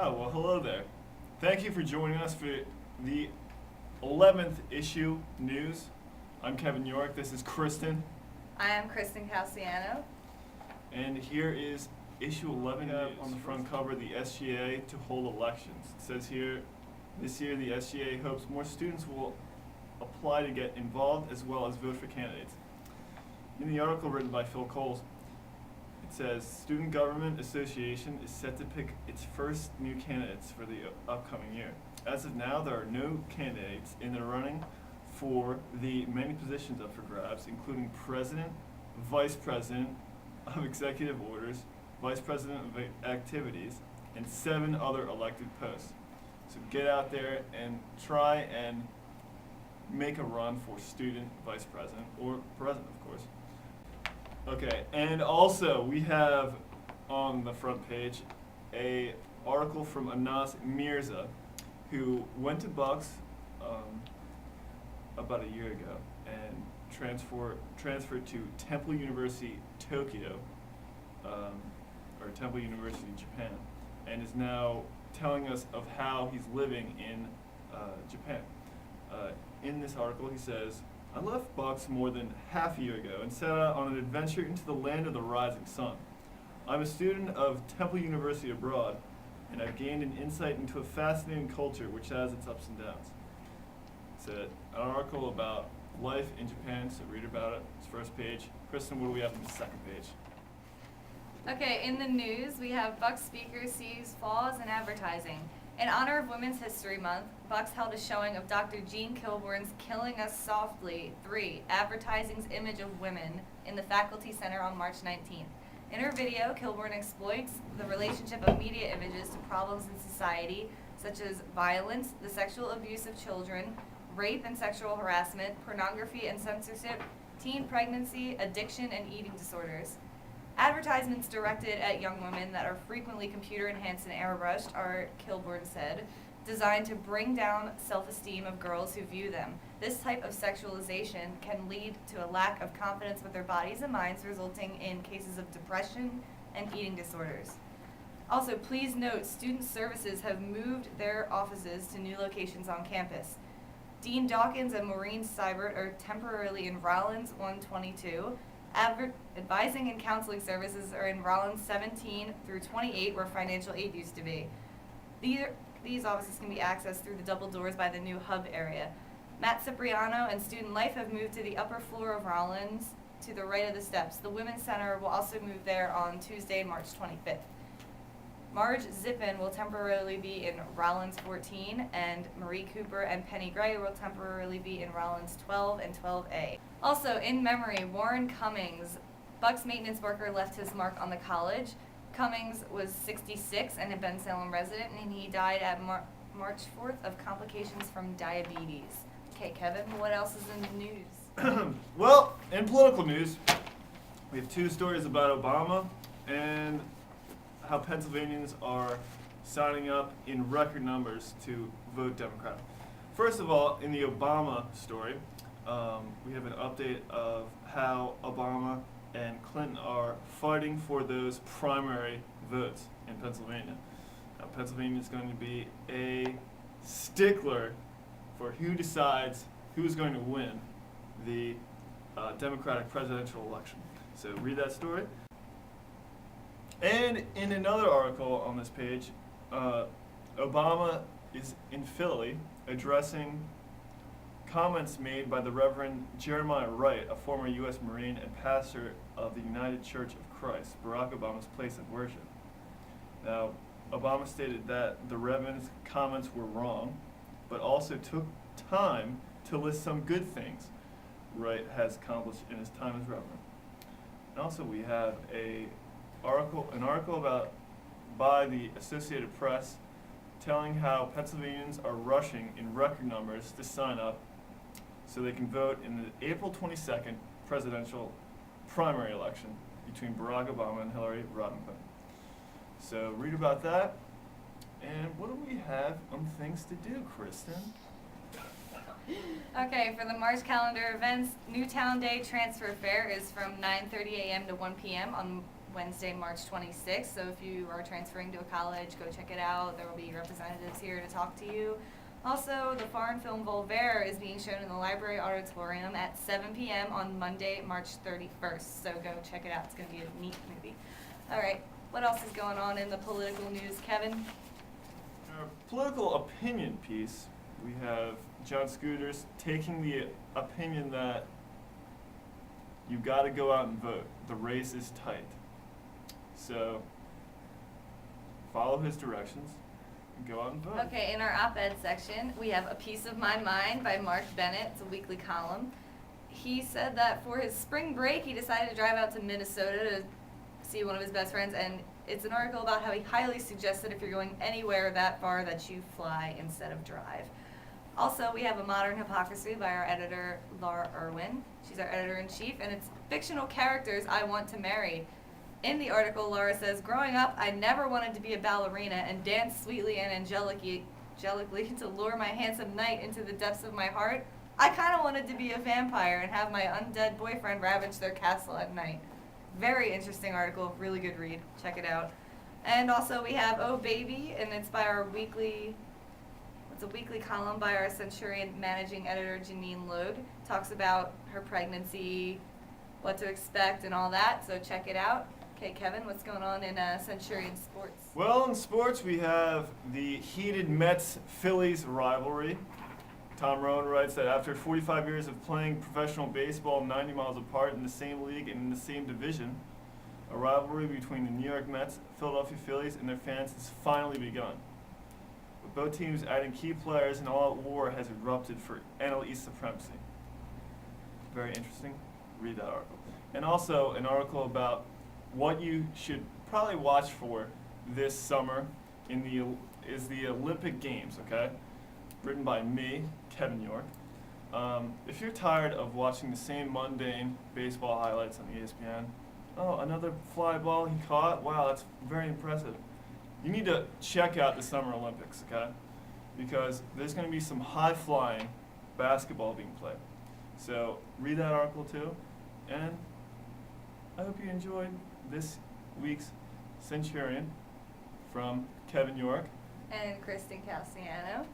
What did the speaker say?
Oh, well, hello there. Thank you for joining us for the 11th issue news. I'm Kevin York. This is Kristen. I am Kristen Calciano. And here is issue 11 news. On the front cover, the SGA to hold elections. It says here, this year the SGA hopes more students will apply to get involved as well as vote for candidates. In the article written by Phil Coles, it says, Student Government Association is set to pick its first new candidates for the upcoming year. As of now, there are no candidates in the running for the many positions up for grabs, including President, Vice President of Executive Orders, Vice President of Activities, and 7 other elected posts. So get out there and try and make a run for student vice president, or president, of course. Okay, and also we have on the front page a article from Anas Mirza, who went to Bucks about a year ago and transferred to Temple University Tokyo, or Temple University Japan, and is now telling us of how he's living in Japan. In this article he says, I left Bucks more than half a year ago and set out on an adventure into the land of the rising sun. I'm a student of Temple University abroad, and I've gained an insight into a fascinating culture which has its ups and downs. It's an article about life in Japan, so read about it. It's first page. Kristen, what do we have on the second page? Okay, in the news, we have Bucks speaker sees flaws in advertising. In honor of Women's History Month, Bucks held a showing of Dr. Jean Kilbourne's Killing Us Softly 3, Advertising's Image of Women, in the Faculty Center on March 19th. In her video, Kilbourne exploits the relationship of media images to problems in society, such as violence, the sexual abuse of children, rape and sexual harassment, pornography and censorship, teen pregnancy, addiction, and eating disorders. Advertisements directed at young women that are frequently computer-enhanced and airbrushed are, Kilbourne said, designed to bring down self-esteem of girls who view them. This type of sexualization can lead to a lack of confidence with their bodies and minds, resulting in cases of depression and eating disorders. Also, please note, student services have moved their offices to new locations on campus. Dean Dawkins and Maureen Seibert are temporarily in Rollins 122. Advising and counseling services are in Rollins 17 through 28, where financial aid used to be. These offices can be accessed through the double doors by the new hub area. Matt Cipriano and Student Life have moved to the upper floor of Rollins to the right of the steps. The Women's Center will also move there on Tuesday, March 25th. Marge Zippin will temporarily be in Rollins 14, and Marie Cooper and Penny Gray will temporarily be in Rollins 12 and 12A. Also, in memory, Warren Cummings, Bucks maintenance worker, left his mark on the college. Cummings was 66 and a Ben Salem resident, and he died at March 4th of complications from diabetes. Okay, Kevin, what else is in the news? Well, in political news, we have 2 stories about Obama and how Pennsylvanians are signing up in record numbers to vote Democrat. First of all, in the Obama story, we have an update of how Obama and Clinton are fighting for those primary votes in Pennsylvania. Now, Pennsylvania is going to be a stickler for who decides who's going to win the Democratic presidential election. So read that story. And in another article on this page, Obama is in Philly addressing comments made by the Reverend Jeremiah Wright, a former U.S. Marine and pastor of the United Church of Christ, Barack Obama's place of worship. Now, Obama stated that the Reverend's comments were wrong, but also took time to list some good things Wright has accomplished in his time as Reverend. And also we have an article by the Associated Press telling how Pennsylvanians are rushing in record numbers to sign up so they can vote in the April 22nd presidential primary election between Barack Obama and Hillary Rodham Clinton. So read about that. And what do we have on things to do, Kristen? Okay, for the March calendar events, Newtown Day Transfer Fair is from 9:30 a.m. to 1 p.m. on Wednesday, March 26th. So if you are transferring to a college, go check it out. There will be representatives here to talk to you. Also, the foreign film Volver is being shown in the library auditorium at 7 p.m. on Monday, March 31st. So go check it out. It's going to be a neat movie. All right, what else is going on in the political news, Kevin? Our political opinion piece, we have John Scooters taking the opinion that you got to go out and vote. The race is tight. So follow his directions and go out and vote. Okay, in our op-ed section, we have A Piece of My Mind by Mark Bennett. It's a weekly column. He said that for his spring break, he decided to drive out to Minnesota to see one of his best friends, and it's an article about how he highly suggests that if you're going anywhere that far that you fly instead of drive. Also, we have A Modern Hypocrisy by our editor, Laura Irwin. She's our editor-in-chief, and it's fictional characters I want to marry. In the article, Laura says, growing up, I never wanted to be a ballerina and dance sweetly and angelically to lure my handsome knight into the depths of my heart. I kind of wanted to be a vampire and have my undead boyfriend ravage their castle at night. Very interesting article, really good read. Check it out. And also we have Oh Baby, and it's by our weekly column by our Centurion managing editor, Janine Logue. Talks about her pregnancy, what to expect, and all that, so check it out. Okay, Kevin, what's going on in Centurion sports? Well, in sports, we have the heated Mets-Phillies rivalry. Tom Rowan writes that after 45 years of playing professional baseball 90 miles apart in the same league and in the same division, a rivalry between the New York Mets, Philadelphia Phillies, and their fans has finally begun. With both teams adding key players, and all-out war has erupted for NL East supremacy. Very interesting. Read that article. And also an article about what you should probably watch for this summer is the Olympic Games, okay? Written by me, Kevin York. If you're tired of watching the same mundane baseball highlights on ESPN, oh, another fly ball he caught, wow, that's very impressive. You need to check out the Summer Olympics, okay? Because there's going to be some high-flying basketball being played. So read that article too, and I hope you enjoyed this week's Centurion from Kevin York And Kristen Cassiano.